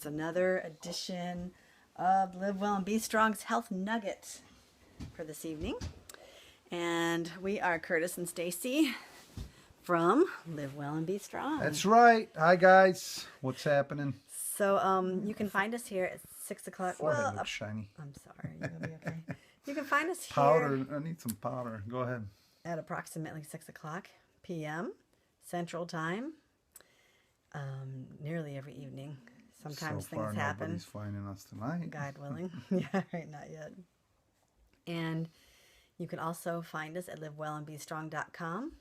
Another edition of Live Well and Be Strong's Health Nugget for this evening. And we are Curtis and Stacy from Live Well and Be Strong. That's right. Hi, guys. What's happening? So you can find us here at 6 o'clock. Forehead looks shiny. I'm sorry. You're going to be okay. You can find us here. Powder. I need some powder. Go ahead. At approximately 6 o'clock p.m. Central Time. Nearly every evening. Sometimes so far, things happen. Nobody's finding us tonight. God willing. Yeah, right, not yet. And you can also find us at livewellandbestrong.com.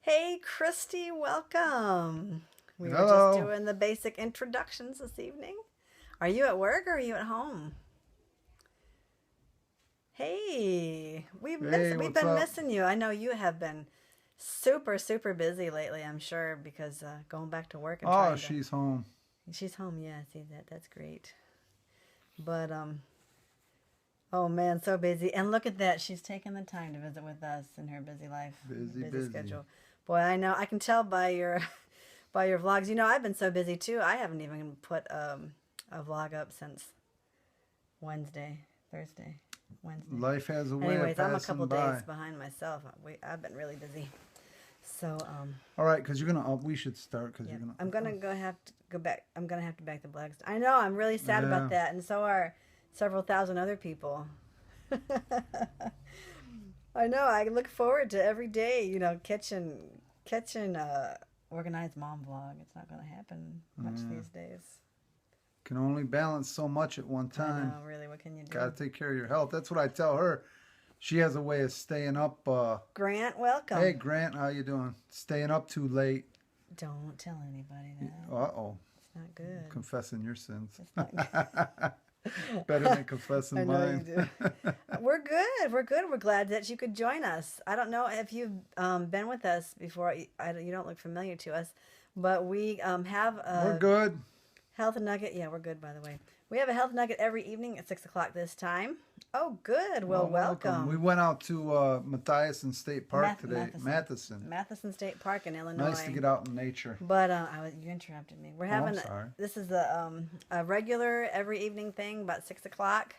Hey, Christy, welcome. We were just doing the basic introductions this evening. Are you at work or are you at home? Hey, we've been missing you. I know you have been super busy lately, I'm sure, because going back to work and she's home. She's home, yeah. See that's great. But oh man, so busy. And look at that, she's taking the time to visit with us in her busy life, busy schedule. Boy, I know. I can tell by your vlogs. You know, I've been so busy too. I haven't even put a vlog up since Wednesday. Life has a way Anyways, of passing I'm a couple by. days behind myself. I've been really busy. So all right, because you're gonna. We should start because you're gonna. I'm gonna have to go back. I'm gonna have to back the blogs. I know. I'm really sad about that, and so are several thousand other people. I know. I look forward to every day. You know, catching organized mom vlog. It's not gonna happen much these days. Can only balance so much at one time. I know, really. What can you do? Gotta take care of your health. That's what I tell her. She has a way of staying up. Grant, welcome. Hey, Grant, how you doing? Staying up too late. Don't tell anybody that. Uh-oh. It's not good. Confessing your sins. It's not good. Better than confessing I know mine. You do. We're good. We're glad that you could join us. I don't know if you've been with us before. You don't look familiar to us, but we have a We're good. Health Nugget. Yeah, we're good, by the way. We have a Health Nugget every evening at 6 o'clock this time. Oh, good. Well, welcome. We went out to Matthias State Park today. Matheson State Park in Illinois. Nice to get out in nature. But you interrupted me. We're having this is a regular every evening thing about 6 o'clock,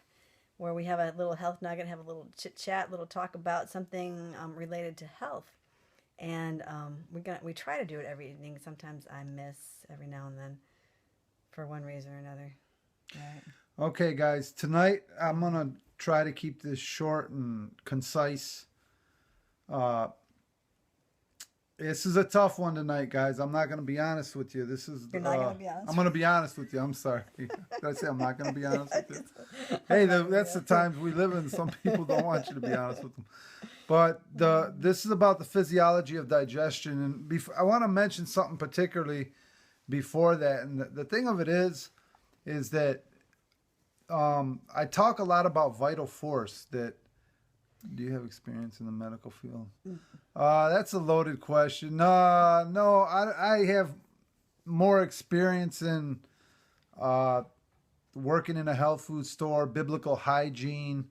where we have a little Health Nugget, have a little chit chat, little talk about something related to health, and we try to do it every evening. Sometimes I miss every now and then, for one reason or another. Right. Okay, guys. Tonight I'm gonna try to keep this short and concise. This is a tough one tonight, guys. I'm not going to be honest with you. You're not going to be honest? I'm going to be honest with you. I'm sorry. Did I say I'm not going to be honest with you? Hey, that's the times we live in. Some people don't want you to be honest with them. But this is about the physiology of digestion. And I want to mention something particularly before that. And the thing of it is that I talk a lot about vital force. Do you have experience in the medical field? That's a loaded question. No, I have more experience in working in a health food store, biblical hygiene,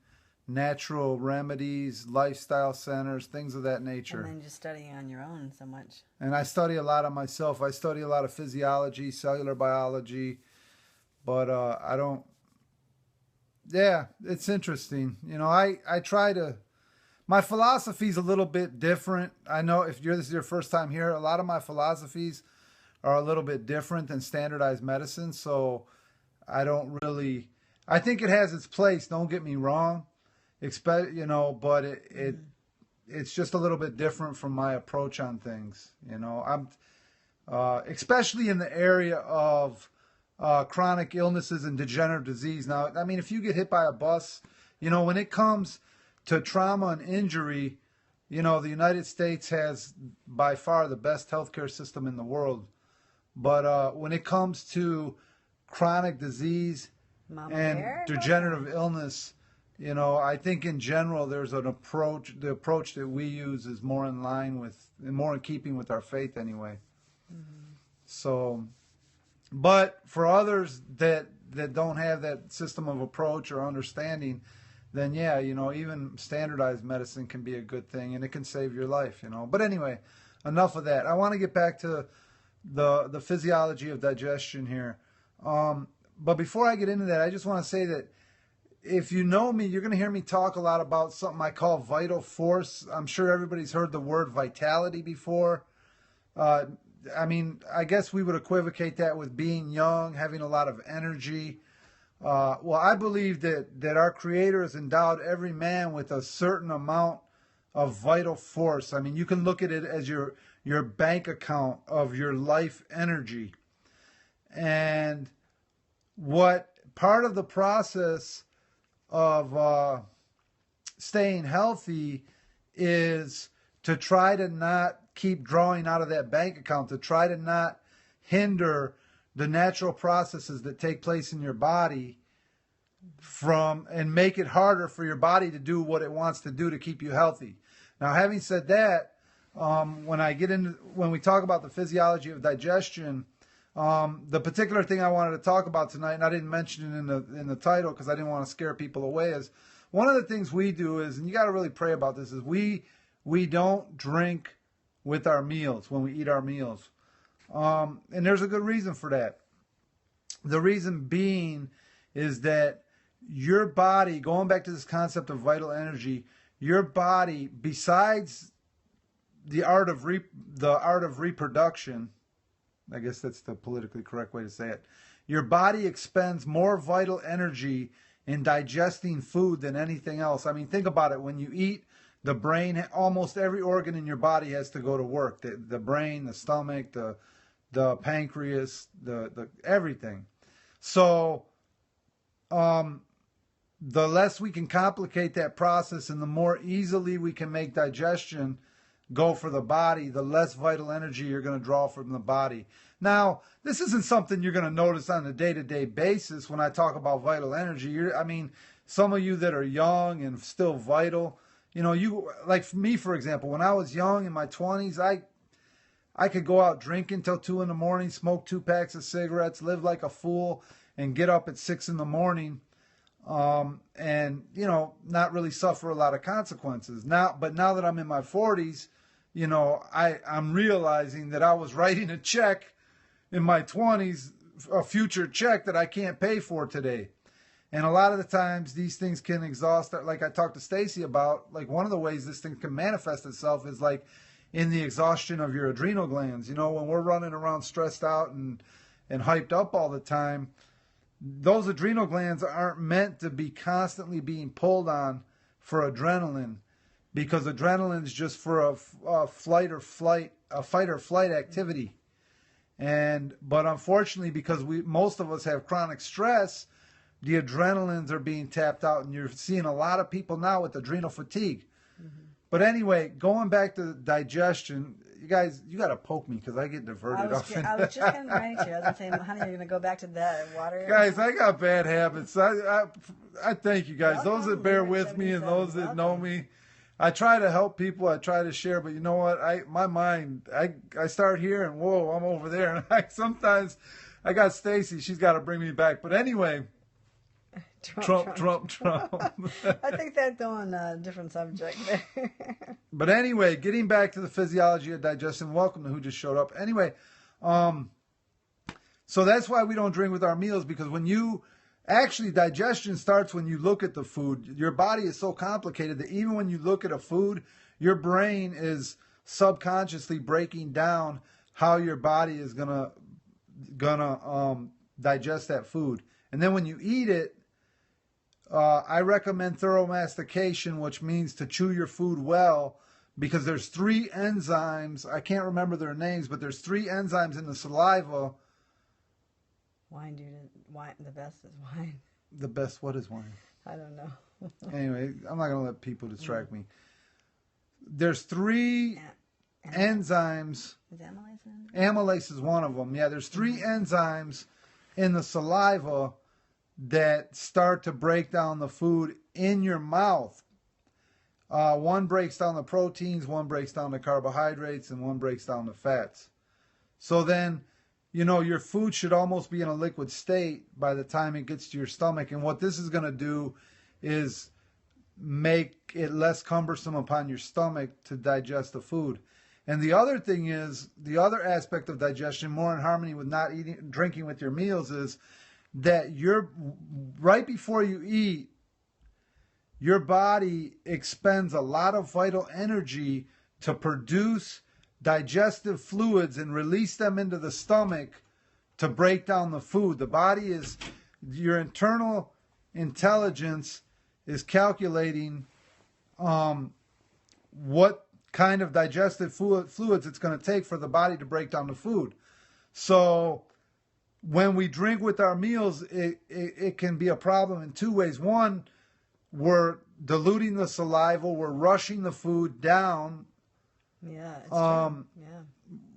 natural remedies, lifestyle centers, things of that nature. And then just studying on your own so much. And I study a lot on myself. I study a lot of physiology, cellular biology, but I don't. Yeah, it's interesting. You know, I try to. My philosophy is a little bit different. I know if this is your first time here, a lot of my philosophies are a little bit different than standardized medicine. So I don't really. I think it has its place. Don't get me wrong, but it's just a little bit different from my approach on things. You know, I'm especially in the area of chronic illnesses and degenerative disease. Now, I mean, if you get hit by a bus, you know, when it comes to trauma and injury, you know, the United States has by far the best healthcare system in the world. But when it comes to chronic disease and degenerative illness, you know, I think in general there's the approach that we use is more in keeping with our faith anyway. Mm-hmm. So, but for others that don't have that system of approach or understanding, then yeah, you know, even standardized medicine can be a good thing and it can save your life, you know. But anyway, enough of that. I want to get back to the physiology of digestion here. but before I get into that, I just want to say that if you know me, you're going to hear me talk a lot about something I call vital force. I'm sure everybody's heard the word vitality before. I mean, I guess we would equivocate that with being young, having a lot of energy. Well, I believe that our Creator has endowed every man with a certain amount of vital force. I mean, you can look at it as your bank account of your life energy. And what part of the process of staying healthy is to try to not keep drawing out of that bank account, to try to not hinder the natural processes that take place in your body and make it harder for your body to do what it wants to do to keep you healthy. Now, having said that, when we talk about the physiology of digestion, the particular thing I wanted to talk about tonight, and I didn't mention it in the title because I didn't want to scare people away, is one of the things we do is, and you got to really pray about this, is we don't drink with our meals when we eat our meals. And there's a good reason for that. The reason being is that your body, going back to this concept of vital energy, your body, besides the art of reproduction, I guess that's the politically correct way to say it, your body expends more vital energy in digesting food than anything else. I mean, think about it. When you eat, the brain, almost every organ in your body has to go to work. The brain, the stomach, the pancreas, the everything. So, the less we can complicate that process and the more easily we can make digestion go for the body, the less vital energy you're going to draw from the body. Now, this isn't something you're going to notice on a day-to-day basis when I talk about vital energy. Some of you that are young and still vital, like me, for example, when I was young in my 20s, I could go out drinking till 2 in the morning, smoke 2 packs of cigarettes, live like a fool, and get up at 6 in the morning, and not really suffer a lot of consequences. But now that I'm in my 40s, I'm realizing that I was writing a check in my 20s, a future check that I can't pay for today. And a lot of the times these things can exhaust, like I talked to Stacy about, like one of the ways this thing can manifest itself is like in the exhaustion of your adrenal glands. When we're running around stressed out and hyped up all the time, those adrenal glands aren't meant to be constantly being pulled on for adrenaline, because adrenaline is just for a fight or flight activity. But unfortunately, because most of us have chronic stress, the adrenalines are being tapped out, and you're seeing a lot of people now with adrenal fatigue. Mm-hmm. But anyway, going back to digestion, you guys, you got to poke me because I get diverted. I was just getting ready to. I was saying, honey, you're going to go back to that water. Guys, I got bad habits. I thank you guys. Those that bear with me and those that know me. I try to help people. I try to share, but you know what? My mind, I start here and whoa, I'm over there. And sometimes I got Stacy. She's got to bring me back. But anyway. Trump. I think that's on a different subject there. But anyway, getting back to the physiology of digestion. Welcome to who just showed up. Anyway, so that's why we don't drink with our meals, because actually digestion starts when you look at the food. Your body is so complicated that even when you look at a food, your brain is subconsciously breaking down how your body is gonna digest that food. And then when you eat it, I recommend thorough mastication, which means to chew your food well, because there's 3 enzymes. I can't remember their names, but there's 3 enzymes in the saliva. Wine, the best is wine. The best, what is wine? I don't know. Anyway, I'm not going to let people distract me. There's 3 enzymes. Is amylase in? Amylase is one of them. Yeah, there's 3 enzymes in the saliva that start to break down the food in your mouth. One breaks down the proteins, one breaks down the carbohydrates, and one breaks down the fats. So then, your food should almost be in a liquid state by the time it gets to your stomach. And what this is going to do is make it less cumbersome upon your stomach to digest the food. And the other thing is, the other aspect of digestion, more in harmony with not drinking with your meals, is that right before you eat, your body expends a lot of vital energy to produce digestive fluids and release them into the stomach to break down the food. The body is, your internal intelligence is calculating what kind of digestive fluids it's going to take for the body to break down the food. So when we drink with our meals, it can be a problem in two ways. One, we're diluting the saliva, we're rushing the food down. Yeah, it's true. Yeah.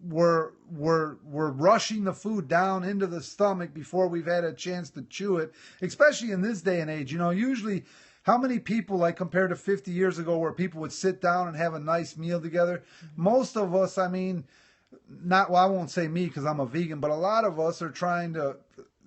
We're rushing the food down into the stomach before we've had a chance to chew it, especially in this day and age. You know, usually how many people, like compared to 50 years ago where people would sit down and have a nice meal together? Most of us, I mean, I won't say me because I'm a vegan, but a lot of us are trying to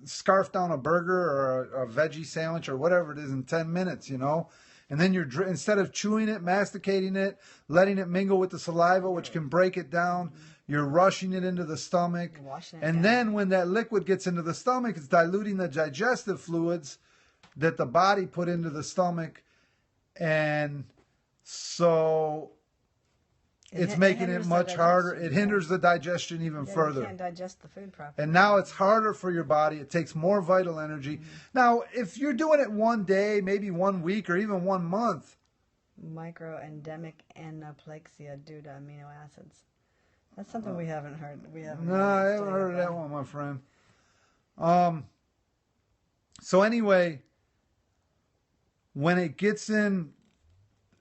scarf down a burger or a veggie sandwich or whatever it is in 10 minutes, you know? And then instead of chewing it, masticating it, letting it mingle with the saliva, which can break it down, you're rushing it into the stomach. And then when that liquid gets into the stomach, it's diluting the digestive fluids that the body put into the stomach. And so it's making it much harder. It hinders the digestion even further. You can't digest the food properly. And now it's harder for your body. It takes more vital energy. Now, if you're doing it one day, maybe 1 week, or even 1 month. Microendemic anaplexia due to amino acids. That's something we haven't heard. I haven't heard of that one, my friend. So anyway, when it gets in,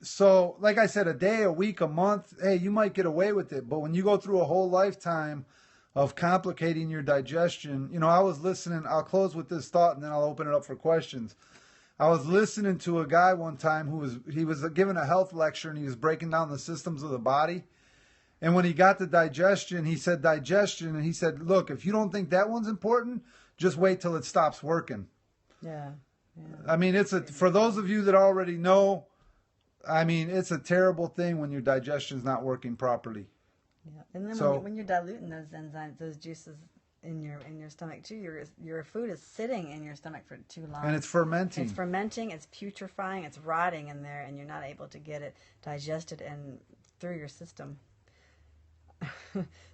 so like I said, a day, a week, a month, hey, you might get away with it. But when you go through a whole lifetime of complicating your digestion, you know, I was listening, I'll close with this thought and then I'll open it up for questions. I was listening to a guy one time he was giving a health lecture and he was breaking down the systems of the body. And when he got to digestion, he said digestion, and he said, look, if you don't think that one's important, just wait till it stops working. Yeah. I mean, for those of you that already know, I mean, it's a terrible thing when your digestion's not working properly. Yeah. And then when you're diluting those enzymes, those juices in your stomach too, your food is sitting in your stomach for too long. And it's fermenting. It's fermenting, it's putrefying, it's rotting in there, and you're not able to get it digested and through your system.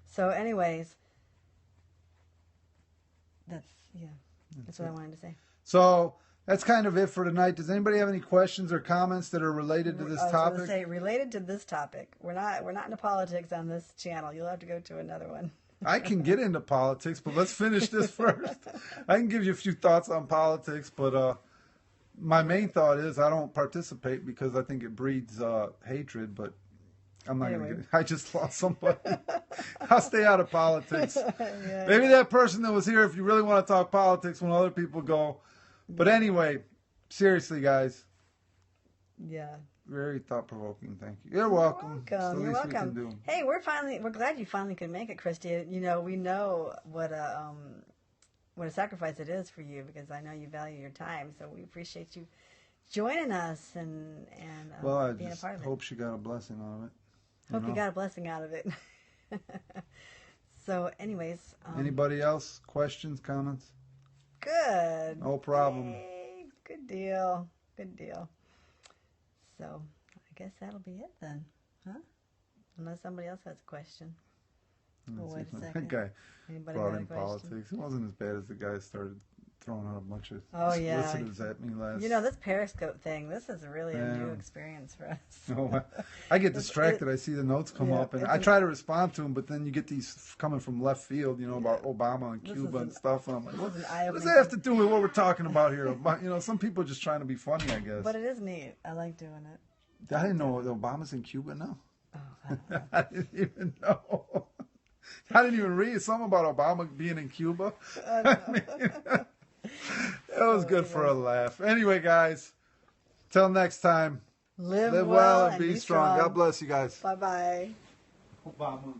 So anyways, that's what I wanted to say. So that's kind of it for tonight. Does anybody have any questions or comments that are related to this topic? I was going to say, related to this topic. We're not into politics on this channel. You'll have to go to another one. I can get into politics, but let's finish this first. I can give you a few thoughts on politics, but my main thought is I don't participate because I think it breeds hatred, but I'm not going to get it. I just lost somebody. I'll stay out of politics. Maybe that person that was here, if you really want to talk politics when other people go. But anyway, seriously, guys. Yeah. Very thought-provoking. Thank you. You're welcome. You're welcome. Hey, we're glad you finally could make it, Christy. You know, we know what a sacrifice it is for you because I know you value your time. So we appreciate you joining us and being a part of it. Hope she got a blessing out of it. Hope you got a blessing out of it. So, anyways. Anybody else? Questions, comments? Good. No problem. Hey, good deal. Good deal. So, I guess that'll be it then. Huh? Unless somebody else has a question. Wait a second. That guy brought in question? politics. It wasn't as bad as the guy started throwing out a bunch of listeners at me last. You know, this Periscope thing, this is really a new experience for us. Oh, I get distracted. I see the notes come up, and I try to respond to them, but then you get these coming from left field, you know, about Obama and Cuba and stuff, and I'm like, what does that have to do with what we're talking about here? You know, some people are just trying to be funny, I guess. But it is neat. I like doing it. I didn't know Obama's in Cuba now. Oh, I didn't even know. I didn't even read something about Obama being in Cuba. It was good for a laugh. Anyway, guys, till next time, live well and be strong. God bless you guys. Bye-bye. Obama.